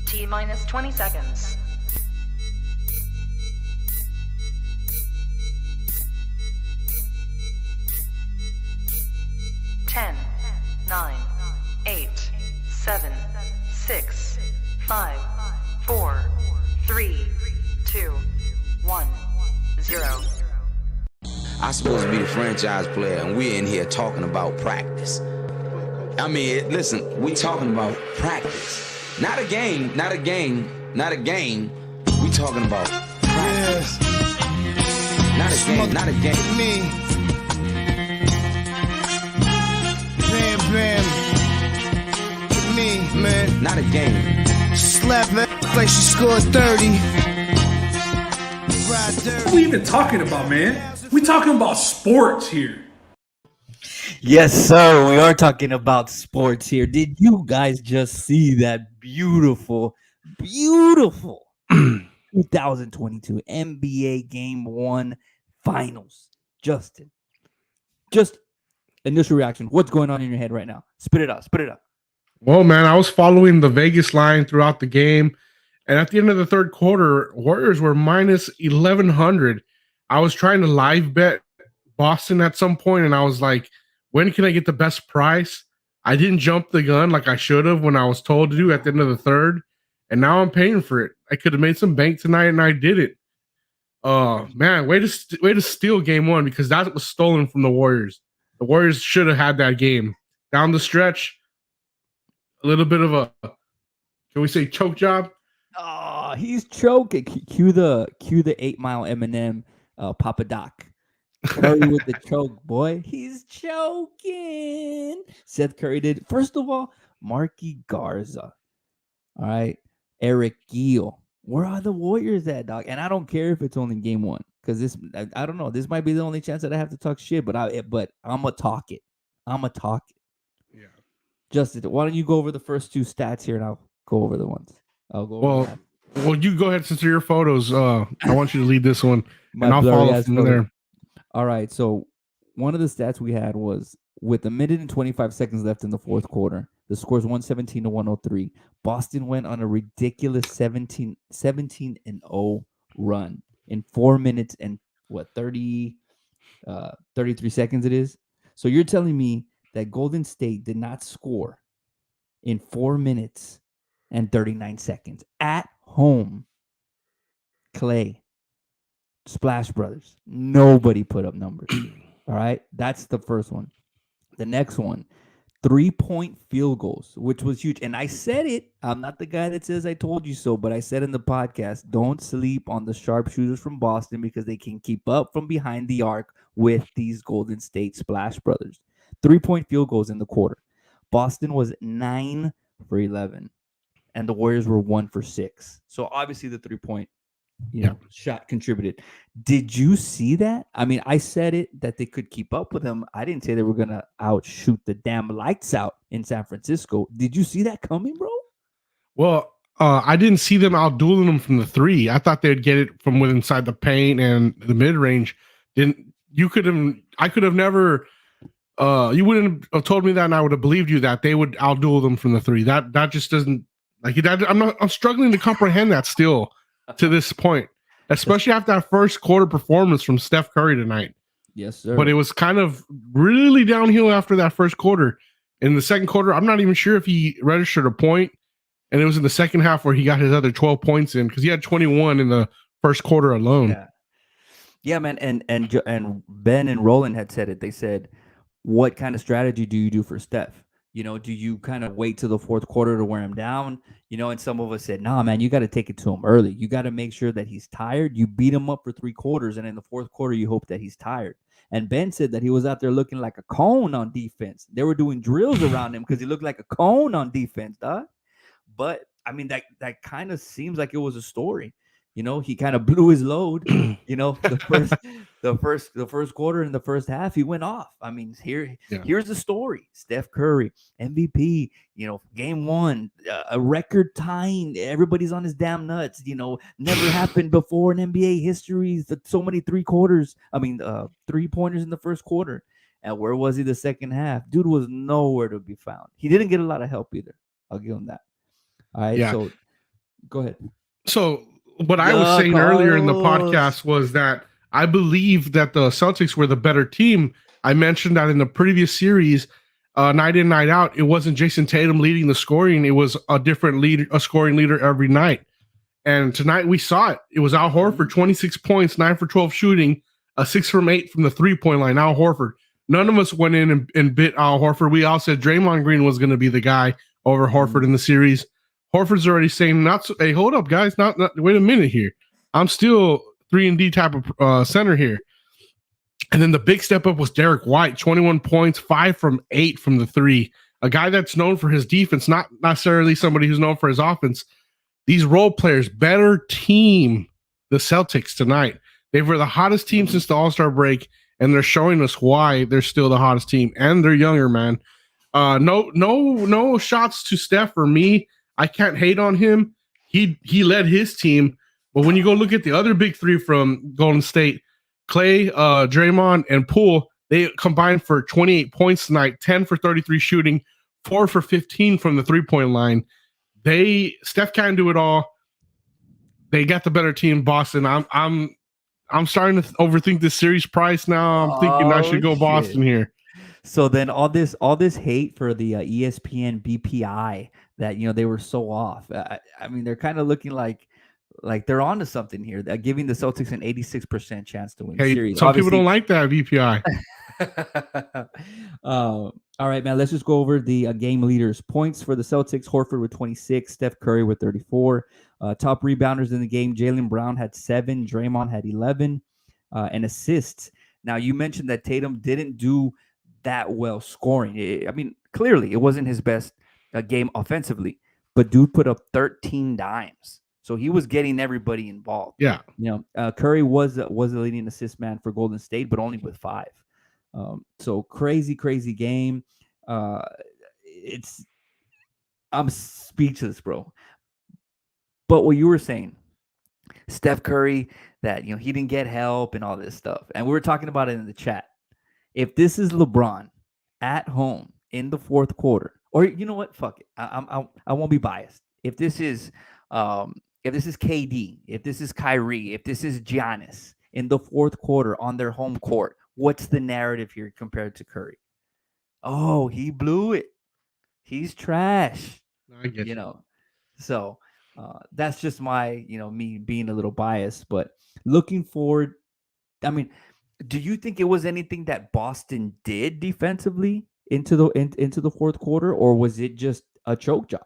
T-minus 20 seconds. 10, 9, 8, 7, 6, 5, 4, 3, 2, 1, 0. I'm supposed to be the franchise player, and we're in here talking about practice. I mean, listen, we talking about practice. Not a game, not a game, not a game. We talking about practice. Not a game, not a game. Me. Bam. Me, man. Not a game. Slap that like she scored 30. What are we even talking about, man? We talking about sports here. Yes, sir. We are talking about sports here. Did you guys just see that beautiful 2022 NBA Game 1 Finals? Justin, just initial reaction. What's going on in your head right now? Spit it out. Well, man, I was following the Vegas line throughout the game, and at the end of the third quarter, Warriors were minus 1,100. I was trying to live bet Boston at some point, and I was like, when can I get the best price? I didn't jump the gun like I should have when I was told to do at the end of the third, and now I'm paying for it. I could have made some bank tonight, and I did it. Man, way to steal game one, because that was stolen from the Warriors. The Warriors should have had that game. Down the stretch, a little bit of a, can we say, choke job? Oh, he's choking. Cue the 8 Mile Eminem, Papa Doc. Curry with the choke, boy. He's choking. Seth Curry did. First of all, Marky Garza. All right. Eric Gill. Where are the Warriors at, dog? And I don't care if it's only game one, because this, I don't know. This might be the only chance that I have to talk shit, but I'm gonna talk it. Yeah. Justin, why don't you go over the first two stats here, and I'll go over the ones. I'll go over Well, you go ahead, since they're your photos. I want you to lead this one, and I'll blurry follow ass from photo. there. All right, so one of the stats we had was with a minute and 25 seconds left in the fourth quarter, the score's 117 to 103. Boston went on a ridiculous 17-0 run in 4 minutes and 33 seconds it is. So you're telling me that Golden State did not score in 4 minutes and 39 seconds at home? Clay, Splash Brothers, nobody put up numbers. All right, that's the first one. The next one, 3-point field goals, which was huge. And I said it. I'm not the guy that says I told you so, but I said in the podcast, don't sleep on the sharpshooters from Boston, because they can keep up from behind the arc with these Golden State Splash Brothers. 3-point field goals in the quarter. Boston was 9 for 11, and the Warriors were 1 for 6. So obviously the 3-point shot contributed. Did you see that? I mean, I said it that they could keep up with them. I didn't say they were gonna outshoot the damn lights out in San Francisco. Did you see that coming, bro? Well, I didn't see them outdueling them from the three. I thought they'd get it from within inside the paint and the mid range. I could have never. You wouldn't have told me that, and I would have believed you that they would outduel them from the three. That just doesn't like it. I'm struggling to comprehend that still to this point, especially after that first quarter performance from Steph Curry tonight. Yes, sir. But it was kind of really downhill after that first quarter. In the second quarter, I'm not even sure if he registered a point, and it was in the second half where he got his other 12 points in, because he had 21 in the first quarter alone. Yeah, man. And Ben and Roland had said it. They said, what kind of strategy do you do for Steph? Do you kind of wait till the fourth quarter to wear him down? And some of us said, nah, man, you got to take it to him early. You got to make sure that he's tired. You beat him up for 3 quarters, and in the fourth quarter, you hope that he's tired. And Ben said that he was out there looking like a cone on defense. They were doing drills around him because he looked like a cone on defense, dog. But, I mean, that kind of seems like it was a story. He kind of blew his load. The first quarter and the first half, he went off. I mean, here's the story: Steph Curry, MVP. Game one, a record tying. Everybody's on his damn nuts. Never happened before in NBA history. So many 3-pointers in the first quarter. And where was he the second half? Dude was nowhere to be found. He didn't get a lot of help either. I'll give him that. All right, Yeah. so Go ahead. So what I was saying earlier in the podcast was that I believe that the Celtics were the better team. I mentioned that in the previous series, night in, night out, it wasn't Jason Tatum leading the scoring. It was a different leader, a scoring leader every night. And tonight we saw it. It was Al Horford, 26 points, 9 for 12 shooting, a 6 from 8 from the 3-point line. Al Horford. None of us went in and bit Al Horford. We all said Draymond Green was going to be the guy over Horford in the series. Horford's already saying, hey, hold up, guys. Not wait a minute here. I'm still 3-and-D type of center here. And then the big step up was Derek White, 21 points, 5 from 8 from the 3. A guy that's known for his defense, not necessarily somebody who's known for his offense. These role players, better team, the Celtics tonight. They were the hottest team since the All-Star break, and they're showing us why they're still the hottest team. And they're younger, man. No shots to Steph or me. I can't hate on him. He led his team. But when you go look at the other big three from Golden State, Clay, Draymond, and Poole, they combined for 28 points tonight, 10 for 33 shooting, 4 for 15 from the 3-point line. Steph can't do it all. They got the better team, Boston. I'm starting to overthink this series price now. I'm thinking I should go Boston here. So then all this hate for the ESPN BPI that they were so off. I mean, they're kind of looking like they're onto something here. They're giving the Celtics an 86% chance to win the series. Some people don't like that BPI. All right, man. Let's just go over the game leaders. Points for the Celtics: Horford with 26, Steph Curry with 34. Top rebounders in the game: Jaylen Brown had 7, Draymond had 11, and assists. Now you mentioned that Tatum didn't do that well scoring. I mean, clearly it wasn't his best game offensively, but dude put up 13 dimes. So he was getting everybody involved. Yeah. Curry was the leading assist man for Golden State, but only with 5. So crazy game. I'm speechless, bro. But what you were saying, Steph Curry, that he didn't get help and all this stuff, and we were talking about it in the chat. If this is LeBron at home in the fourth quarter, or you know what, fuck it, I won't be biased. If this is KD, if this is Kyrie, if this is Giannis in the fourth quarter on their home court, what's the narrative here compared to Curry? Oh, he blew it. He's trash. I get So that's just my, me being a little biased. But looking forward, I mean, do you think it was anything that Boston did defensively into the fourth quarter, or was it just a choke job?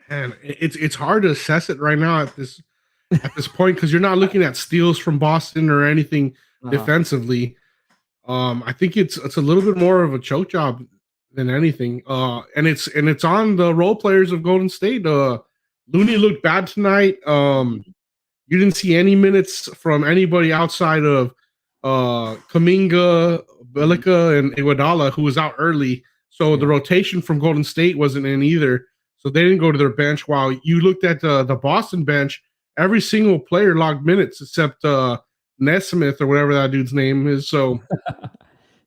And it's hard to assess it right now at this point because you're not looking at steals from Boston or anything defensively. I think it's a little bit more of a choke job than anything. And it's on the role players of Golden State. Looney looked bad tonight. You didn't see any minutes from anybody outside of Kuminga, Belica, and Iguodala, who was out early. So the rotation from Golden State wasn't in either. So they didn't go to their bench. While you looked at the Boston bench, every single player logged minutes except Nesmith or whatever that dude's name is. So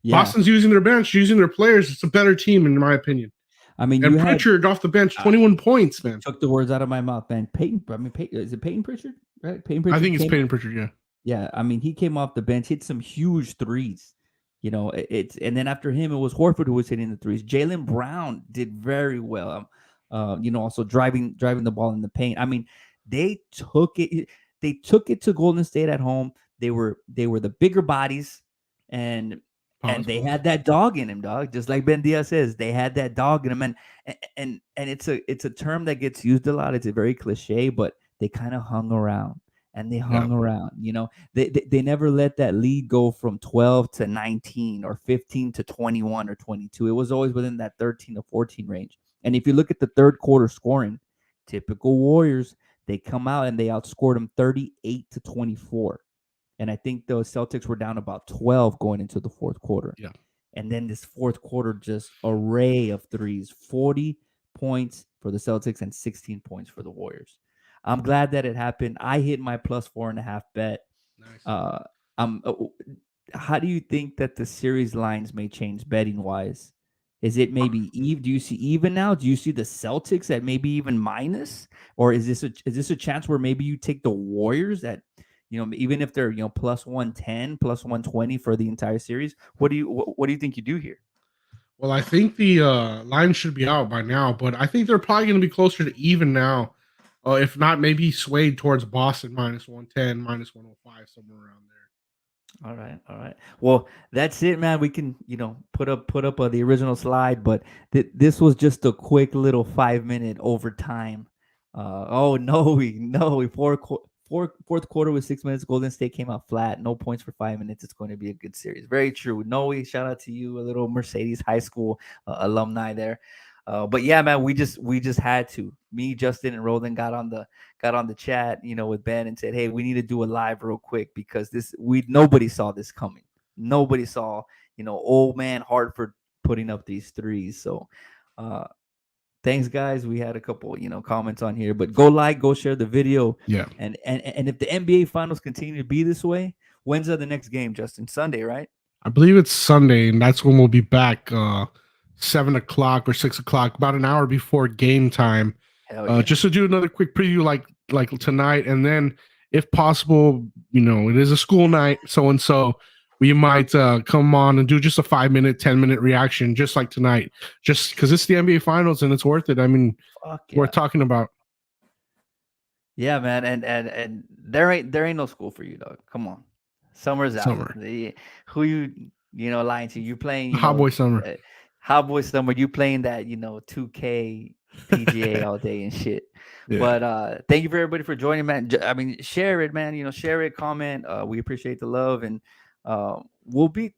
Boston's using their bench, using their players. It's a better team, in my opinion. I mean, and Pritchard off the bench, 21 points, man. Took the words out of my mouth, man. Is it Peyton Pritchard? Right? Peyton Pritchard. I think it's Peyton Pritchard, yeah. Yeah, I mean, he came off the bench, hit some huge threes. And then after him, it was Horford who was hitting the threes. Jaylen Brown did very well. Also driving the ball in the paint. I mean, they took it to Golden State at home. They were the bigger bodies, and they had that dog in him, dog. Just like Ben Diaz says, they had that dog in them, and it's a term that gets used a lot. It's a very cliche, but they kind of hung around. And they hung around, they never let that lead go from 12 to 19 or 15 to 21 or 22. It was always within that 13 to 14 range. And if you look at the third quarter scoring, typical Warriors, they come out and they outscored them 38 to 24. And I think the Celtics were down about 12 going into the fourth quarter. Yeah. And then this fourth quarter, just array of threes, 40 points for the Celtics and 16 points for the Warriors. I'm glad that it happened. I hit my plus 4.5 bet. Nice. How do you think that the series lines may change betting wise Is it maybe even? Do you see even now? Do you see the Celtics at maybe even minus, or is this a chance where maybe you take the Warriors at, even if they're plus 110, plus 120 for the entire series? What do you think you do here? Well, I think the line should be out by now, but I think they're probably going to be closer to even now. If not, maybe swayed towards Boston minus 110, minus 105, somewhere around there. All right. Well, that's it, man. We can, put up the original slide, but this was just a quick little 5-minute overtime. Fourth quarter with 6 minutes. Golden State came out flat. No points for 5 minutes. It's going to be a good series. Very true. Noe, shout out to you, a little Mercedes High School alumni there. But yeah, man, we just had to. Me, Justin, and Roland got on the chat, with Ben, and said, "Hey, we need to do a live real quick because nobody saw this coming. Nobody saw, old man Hartford putting up these threes." So, thanks, guys. We had a couple, comments on here, but go share the video. Yeah. And if the NBA Finals continue to be this way, when's the next game, Justin? Sunday, right? I believe it's Sunday, and that's when we'll be back. 7 o'clock or 6 o'clock, about an hour before game time. Hell yeah. Just to do another quick preview like tonight, and then if possible, it is a school night, so we might come on and do just a 5-minute, 10-minute reaction, just like tonight, just because it's the NBA Finals and it's worth it. I mean, we're talking about. Yeah, man, and there ain't no school for you, dog. Come on, summer's out. Who you lying to? You playing Hot Boy Summer. Hot Boy Summer. You playing that 2K PGA all day and shit. Yeah. But thank you for everybody for joining, man. I mean, share it, man. Share it, comment. We appreciate the love, and we'll be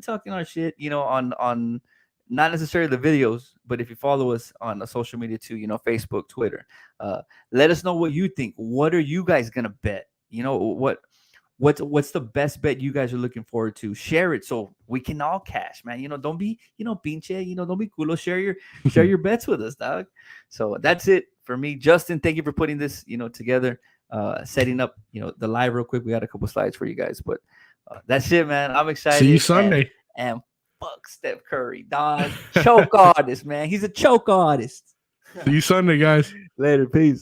talking our shit, on not necessarily the videos, but if you follow us on the social media too, Facebook, Twitter, let us know what you think. What are you guys gonna bet? What's the best bet you guys are looking forward to? Share it so we can all cash, man. Don't be, pinche, don't be culo. Share your bets with us, dog. So that's it for me. Justin, thank you for putting this, together, setting up, the live real quick. We got a couple slides for you guys, but that's it, man. I'm excited. See you Sunday. And fuck Steph Curry, dog. Choke artist, man. He's a choke artist. See you Sunday, guys. Later. Peace.